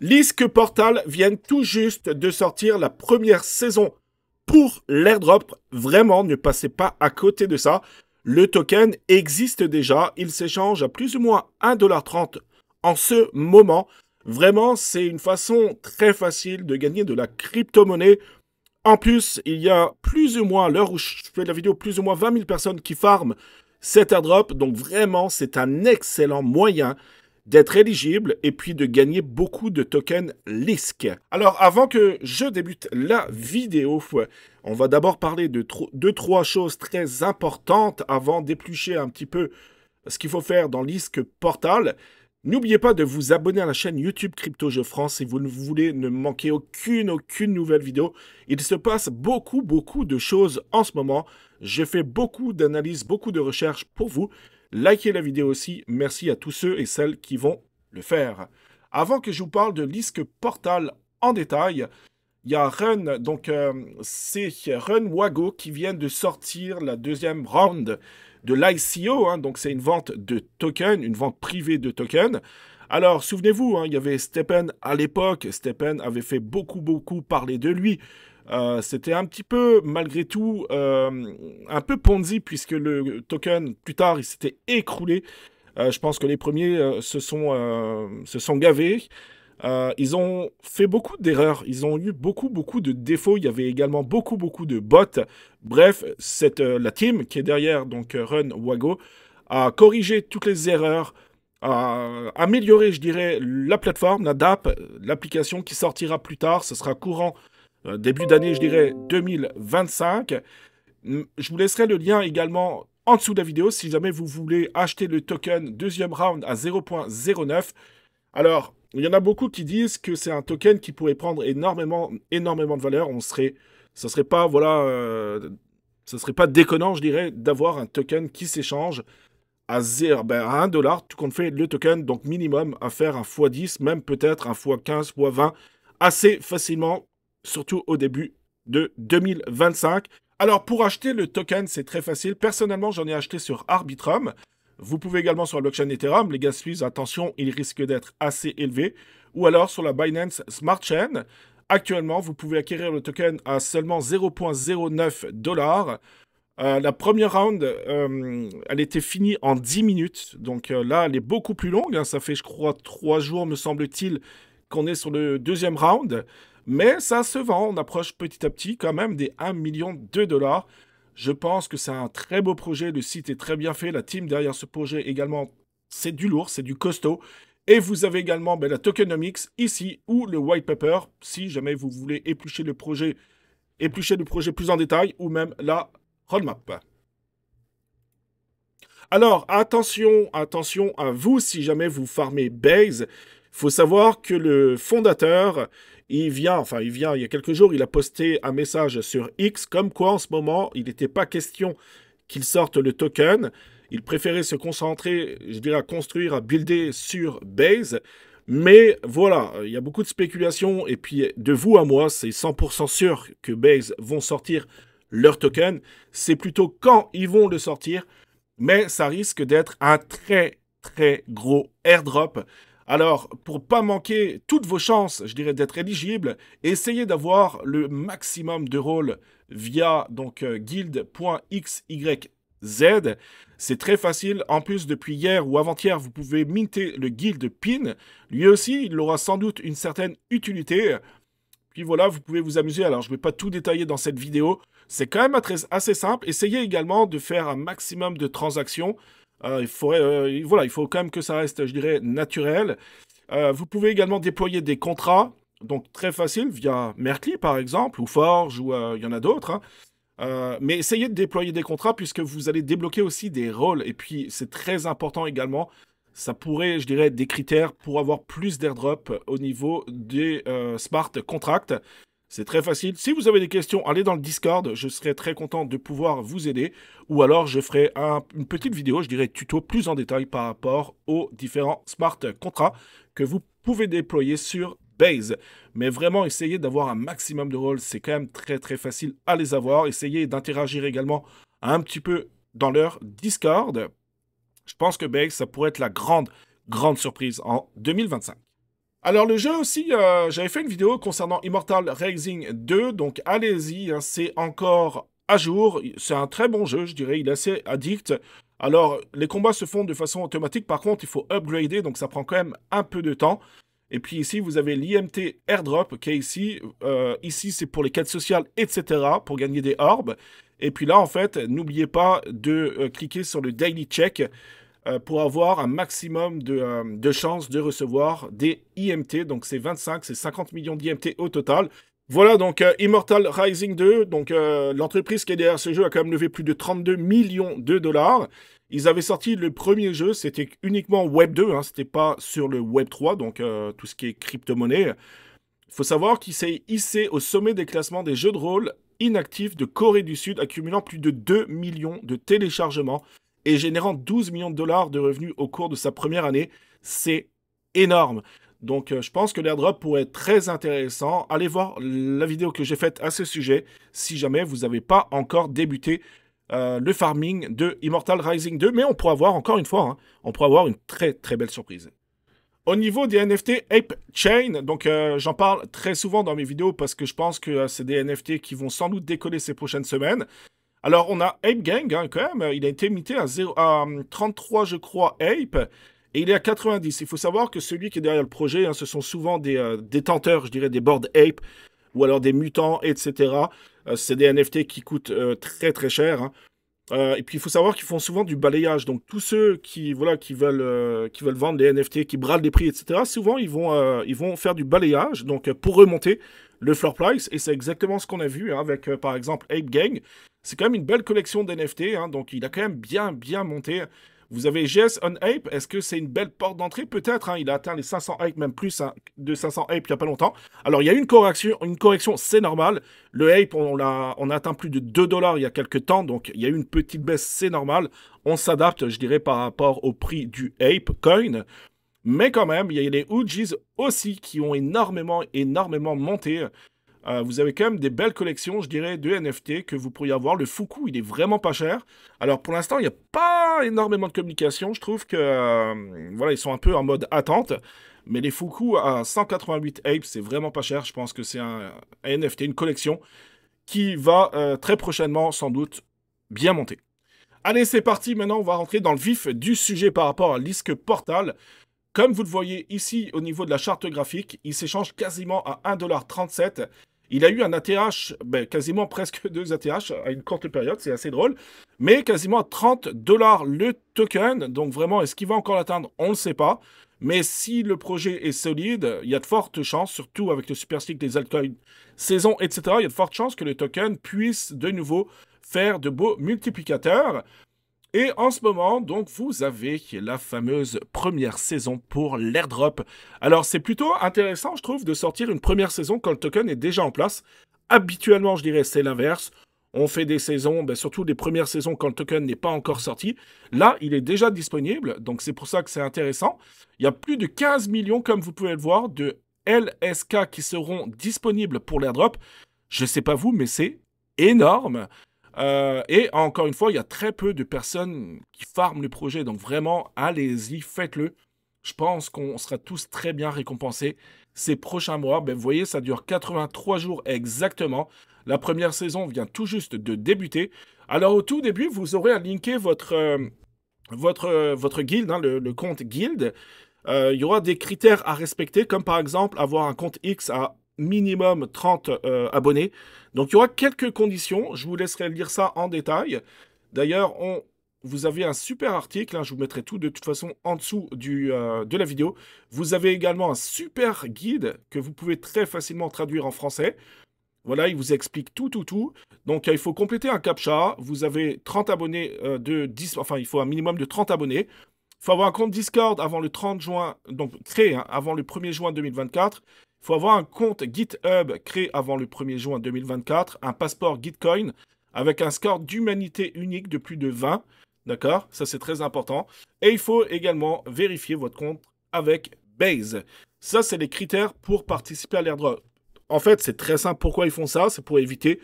Lisk Portal viennent tout juste de sortir la première saison pour l'airdrop. Vraiment, ne passez pas à côté de ça. Le token existe déjà. Il s'échange à plus ou moins 1,30 $ en ce moment. Vraiment, c'est une façon très facile de gagner de la crypto-monnaie. En plus, il y a plus ou moins, à l'heure où je fais la vidéo, plus ou moins 20 000 personnes qui farment cet airdrop. Donc vraiment, c'est un excellent moyen d'être éligible et puis de gagner beaucoup de tokens Lisk. Alors, avant que je débute la vidéo, on va d'abord parler de deux, trois choses très importantes avant d'éplucher un petit peu ce qu'il faut faire dans Lisk Portal. N'oubliez pas de vous abonner à la chaîne YouTube Crypto Jeux France si vous ne voulez ne manquer aucune nouvelle vidéo. Il se passe beaucoup de choses en ce moment. J'ai fait beaucoup d'analyses, beaucoup de recherches pour vous. Likez la vidéo aussi. Merci à tous ceux et celles qui vont le faire. Avant que je vous parle de Lisk Portal en détail, il y a Run, donc c'est Run Wago qui vient de sortir la deuxième round de l'ICO, hein, donc c'est une vente de tokens, une vente privée de tokens. Alors, souvenez-vous, hein, il y avait Stephen à l'époque. Stephen avait fait beaucoup parler de lui. C'était un petit peu, malgré tout, un peu Ponzi, puisque le token, plus tard, il s'était écroulé. Je pense que les premiers se sont gavés. Ils ont fait beaucoup d'erreurs, ils ont eu beaucoup de défauts, il y avait également beaucoup de bots. Bref, la team qui est derrière, donc Run Wago, a corrigé toutes les erreurs, a amélioré, je dirais, la plateforme, la DApp, l'application qui sortira plus tard, ce sera courant début d'année, je dirais, 2025. Je vous laisserai le lien également en dessous de la vidéo si jamais vous voulez acheter le token deuxième round à 0,09. Alors, il y en a beaucoup qui disent que c'est un token qui pourrait prendre énormément de valeur. Ça serait pas, voilà, ça serait pas déconnant, je dirais, d'avoir un token qui s'échange à 1 $, tout compte fait, le token, donc minimum à faire un x10, même peut-être un x15, x20, assez facilement, surtout au début de 2025. Alors, pour acheter le token, c'est très facile. Personnellement, j'en ai acheté sur Arbitrum. Vous pouvez également sur la blockchain Ethereum. Les gas fees, attention, ils risquent d'être assez élevés. Ou alors sur la Binance Smart Chain. Actuellement, vous pouvez acquérir le token à seulement 0,09 $. La première round, elle était finie en 10 minutes. Donc là, elle est beaucoup plus longue, hein. Ça fait, je crois, 3 jours, me semble-t-il, qu'on est sur le deuxième round. Mais ça se vend. On approche petit à petit quand même des 1 million de $. Je pense que c'est un très beau projet. Le site est très bien fait. La team derrière ce projet également, c'est du lourd, c'est du costaud. Et vous avez également la tokenomics ici ou le white paper si jamais vous voulez éplucher le projet plus en détail ou même la roadmap. Alors, attention à vous si jamais vous farmez Base. Il faut savoir que le fondateur, il y a quelques jours, il a posté un message sur X comme quoi en ce moment, il n'était pas question qu'il sorte le token. Il préférait se concentrer, je dirais, à construire, à builder sur Base. Mais voilà, il y a beaucoup de spéculations. Et puis, de vous à moi, c'est 100% sûr que Base vont sortir leur token. C'est plutôt quand ils vont le sortir. Mais ça risque d'être un très gros airdrop. Alors, pour pas manquer toutes vos chances, je dirais, d'être éligible, essayez d'avoir le maximum de rôles via donc guild.xyz. C'est très facile. En plus, depuis hier ou avant-hier, vous pouvez minter le guild pin. Lui aussi, il aura sans doute une certaine utilité. Puis voilà, vous pouvez vous amuser. Alors, je ne vais pas tout détailler dans cette vidéo. C'est quand même assez simple. Essayez également de faire un maximum de transactions. Il faut quand même que ça reste, je dirais, naturel. Vous pouvez également déployer des contrats. Donc, très facile, via Merkly, par exemple, ou Forge, ou il y en a d'autres. Mais essayez de déployer des contrats puisque vous allez débloquer aussi des rôles. Et puis, c'est très important également. Ça pourrait, je dirais, être des critères pour avoir plus d'airdrop au niveau des smart contracts. C'est très facile. Si vous avez des questions, allez dans le Discord. Je serai très content de pouvoir vous aider. Ou alors, je ferai une petite vidéo, je dirais, tuto plus en détail par rapport aux différents smart contrats que vous pouvez déployer sur Base. Mais vraiment, essayez d'avoir un maximum de rôles. C'est quand même très facile à les avoir. Essayez d'interagir également un petit peu dans leur Discord. Je pense que Base, ça pourrait être la grande surprise en 2025. Alors le jeu aussi, j'avais fait une vidéo concernant Immortal Rising 2, donc allez-y, hein, c'est encore à jour, c'est un très bon jeu, je dirais, il est assez addict. Alors les combats se font de façon automatique, par contre il faut upgrader, donc ça prend quand même un peu de temps. Et puis ici vous avez l'IMT Airdrop qui est ici, ici c'est pour les quêtes sociales, etc., pour gagner des orbes. Et puis là en fait, n'oubliez pas de cliquer sur le Daily Check pour avoir un maximum de chances de recevoir des IMT. Donc c'est 25, c'est 50 millions d'IMT au total. Voilà donc Immortal Rising 2. Donc l'entreprise qui est derrière ce jeu a quand même levé plus de 32 millions de dollars. Ils avaient sorti le premier jeu, c'était uniquement Web 2, hein, c'était pas sur le Web 3, donc tout ce qui est crypto-monnaie. Il faut savoir qu'il s'est hissé au sommet des classements des jeux de rôle inactifs de Corée du Sud, accumulant plus de 2 millions de téléchargements et générant 12 millions de dollars de revenus au cours de sa première année. C'est énorme. Donc je pense que l'airdrop pourrait être très intéressant. Allez voir la vidéo que j'ai faite à ce sujet si jamais vous n'avez pas encore débuté le farming de Immortal Rising 2. Mais on pourra voir, encore une fois, hein, on pourra avoir une très très belle surprise. Au niveau des NFT Ape Chain, donc j'en parle très souvent dans mes vidéos parce que je pense que c'est des NFT qui vont sans doute décoller ces prochaines semaines. Alors on a Ape Gang hein, quand même, il a été imité à 33 je crois Ape et il est à 90. Il faut savoir que celui qui est derrière le projet, hein, ce sont souvent des détenteurs, je dirais des bored Ape ou alors des mutants, etc. C'est des NFT qui coûtent très très cher, hein. Et puis il faut savoir qu'ils font souvent du balayage. Donc tous ceux qui voilà qui veulent vendre des NFT, qui bradent les prix, etc. Souvent ils vont faire du balayage. Donc pour remonter le floor price. Et c'est exactement ce qu'on a vu hein, avec par exemple Ape Gang. C'est quand même une belle collection d'NFT. Hein, donc il a quand même bien monté. Vous avez GS on Ape. Est-ce que c'est une belle porte d'entrée? Peut-être. Hein, il a atteint les 500 Ape, même plus hein, de 500 Ape il n'y a pas longtemps. Alors il y a eu une correction, c'est normal. Le Ape, on a atteint plus de 2 dollars il y a quelques temps, donc il y a eu une petite baisse, c'est normal. On s'adapte, je dirais, par rapport au prix du Ape Coin. Mais quand même, il y a les OGs aussi qui ont énormément monté. Vous avez quand même des belles collections, je dirais, de NFT que vous pourriez avoir. Le Fuku, il est vraiment pas cher. Alors pour l'instant, il n'y a pas énormément de communication. Je trouve que voilà, ils sont un peu en mode attente. Mais les Fuku à 188 apes, c'est vraiment pas cher. Je pense que c'est un NFT, une collection qui va très prochainement, sans doute, bien monter. Allez, c'est parti. Maintenant, on va rentrer dans le vif du sujet par rapport à l'ISK Portal. Comme vous le voyez ici au niveau de la charte graphique, il s'échange quasiment à 1,37 $. Il a eu un ATH, quasiment presque 2 ATH à une courte période, c'est assez drôle, mais quasiment à 30 $ le token. Donc vraiment, est-ce qu'il va encore l'atteindre? On ne le sait pas. Mais si le projet est solide, il y a de fortes chances, surtout avec le super stick des altcoins saison, etc., il y a de fortes chances que le token puisse de nouveau faire de beaux multiplicateurs. Et en ce moment, donc, vous avez la fameuse première saison pour l'airdrop. Alors, c'est plutôt intéressant, je trouve, de sortir une première saison quand le token est déjà en place. Habituellement, je dirais, c'est l'inverse. On fait des saisons, surtout des premières saisons quand le token n'est pas encore sorti. Là, il est déjà disponible, donc c'est pour ça que c'est intéressant. Il y a plus de 15 millions, comme vous pouvez le voir, de LSK qui seront disponibles pour l'airdrop. Je ne sais pas vous, mais c'est énorme. Et encore une fois, il y a très peu de personnes qui farment le projet. Donc vraiment, allez-y, faites-le. Je pense qu'on sera tous très bien récompensés ces prochains mois. Vous voyez, ça dure 83 jours exactement. La première saison vient tout juste de débuter. Alors au tout début, vous aurez à linker votre guild, hein, le compte guild. Il y aura des critères à respecter, comme par exemple avoir un compte X à minimum 30 abonnés. Donc il y aura quelques conditions, je vous laisserai lire ça en détail. D'ailleurs, vous avez un super article, hein, je vous mettrai tout de toute façon en dessous de la vidéo. Vous avez également un super guide que vous pouvez très facilement traduire en français. Voilà, il vous explique tout. Donc il faut compléter un CAPTCHA, vous avez 30 abonnés il faut un minimum de 30 abonnés. Il faut avoir un compte Discord avant le 30 juin, donc créé hein, avant le 1er juin 2024. Il faut avoir un compte GitHub créé avant le 1er juin 2024, un passeport Gitcoin avec un score d'humanité unique de plus de 20. D'accord? Ça, c'est très important. Et il faut également vérifier votre compte avec Base. Ça, c'est les critères pour participer à l'airdrop. En fait, c'est très simple. Pourquoi ils font ça? C'est pour éviter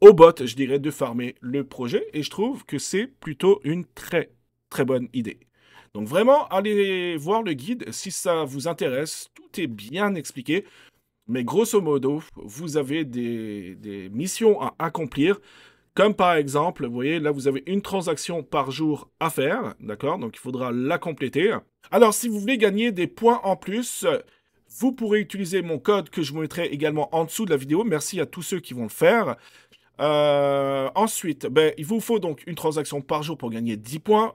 aux bots, je dirais, de farmer le projet. Et je trouve que c'est plutôt une très, très bonne idée. Donc vraiment, allez voir le guide si ça vous intéresse. Tout est bien expliqué. Mais grosso modo, vous avez des missions à accomplir. Comme par exemple, vous voyez, là, vous avez une transaction par jour à faire, d'accord? Donc, il faudra la compléter. Alors, si vous voulez gagner des points en plus, vous pourrez utiliser mon code que je vous mettrai également en dessous de la vidéo. Merci à tous ceux qui vont le faire. Ensuite, ben, il vous faut donc une transaction par jour pour gagner 10 points,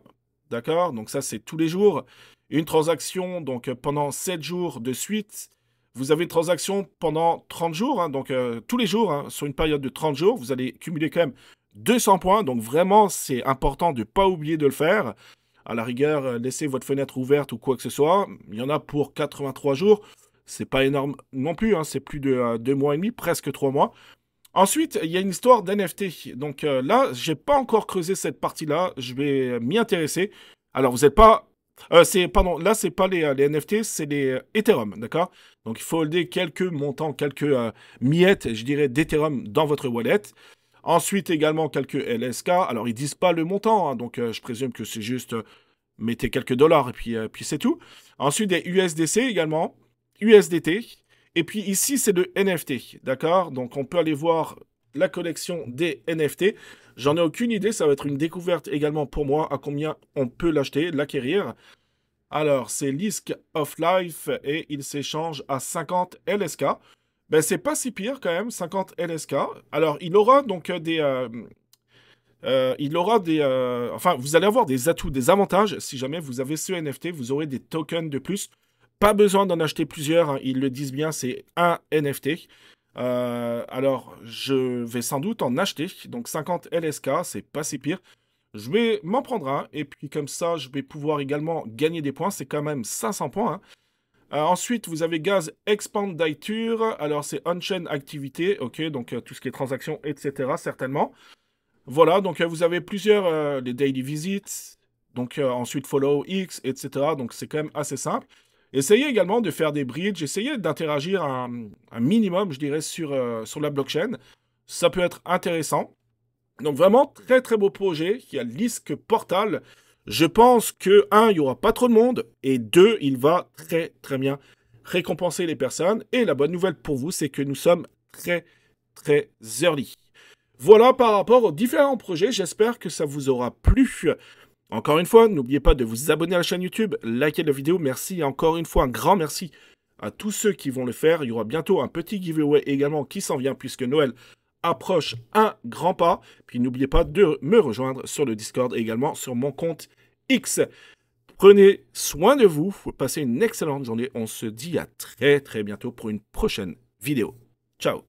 d'accord? Donc, ça, c'est tous les jours. Une transaction, donc, pendant 7 jours de suite. Vous avez une transaction pendant 30 jours, hein, donc tous les jours, hein, sur une période de 30 jours, vous allez cumuler quand même 200 points. Donc vraiment, c'est important de ne pas oublier de le faire. À la rigueur, laissez votre fenêtre ouverte ou quoi que ce soit. Il y en a pour 83 jours. C'est pas énorme non plus, hein, c'est plus de 2 mois et demi, presque 3 mois. Ensuite, il y a une histoire d'NFT. Donc là, j'ai pas encore creusé cette partie-là. Je vais m'y intéresser. Alors, vous n'êtes pas... pardon, là, c'est pas les NFT, c'est les Ethereum, d'accord? Donc, il faut holder quelques montants, quelques miettes, je dirais, d'Ethereum dans votre wallet. Ensuite, également, quelques LSK. Alors, ils disent pas le montant, hein, donc je présume que c'est juste mettez quelques dollars et puis c'est tout. Ensuite, des USDC également, USDT. Et puis ici, c'est le NFT, d'accord? Donc, on peut aller voir la collection des NFT. J'en ai aucune idée, ça va être une découverte également pour moi, à combien on peut l'acheter, l'acquérir. Alors, c'est Lisk of Life et il s'échange à 50 LSK. Ben, c'est pas si pire quand même, 50 LSK. Alors, il aura donc enfin, vous allez avoir des atouts, des avantages. Si jamais vous avez ce NFT, vous aurez des tokens de plus. Pas besoin d'en acheter plusieurs, hein, ils le disent bien, c'est un NFT. Alors, je vais sans doute en acheter. Donc, 50 LSK, c'est pas si pire. Je vais m'en prendre un. Et puis, comme ça, je vais pouvoir également gagner des points. C'est quand même 500 points. Hein. Ensuite, vous avez Gaz Expanditure. Alors, c'est On-Chain Activité. OK, donc tout ce qui est transactions, etc. Certainement. Voilà, donc vous avez plusieurs, les Daily Visits. Donc, ensuite, Follow X, etc. Donc, c'est quand même assez simple. Essayez également de faire des bridges, essayez d'interagir un minimum, je dirais, sur la blockchain. Ça peut être intéressant. Donc vraiment, très très beau projet. Il y a Lisk Portal. Je pense que, un, il n'y aura pas trop de monde. Et deux, il va très très bien récompenser les personnes. Et la bonne nouvelle pour vous, c'est que nous sommes très très early. Voilà par rapport aux différents projets. J'espère que ça vous aura plu. Encore une fois, n'oubliez pas de vous abonner à la chaîne YouTube, liker la vidéo, merci, et encore une fois, un grand merci à tous ceux qui vont le faire. Il y aura bientôt un petit giveaway également qui s'en vient puisque Noël approche un grand pas. Puis n'oubliez pas de me rejoindre sur le Discord et également sur mon compte X. Prenez soin de vous, passez une excellente journée. On se dit à très très bientôt pour une prochaine vidéo. Ciao!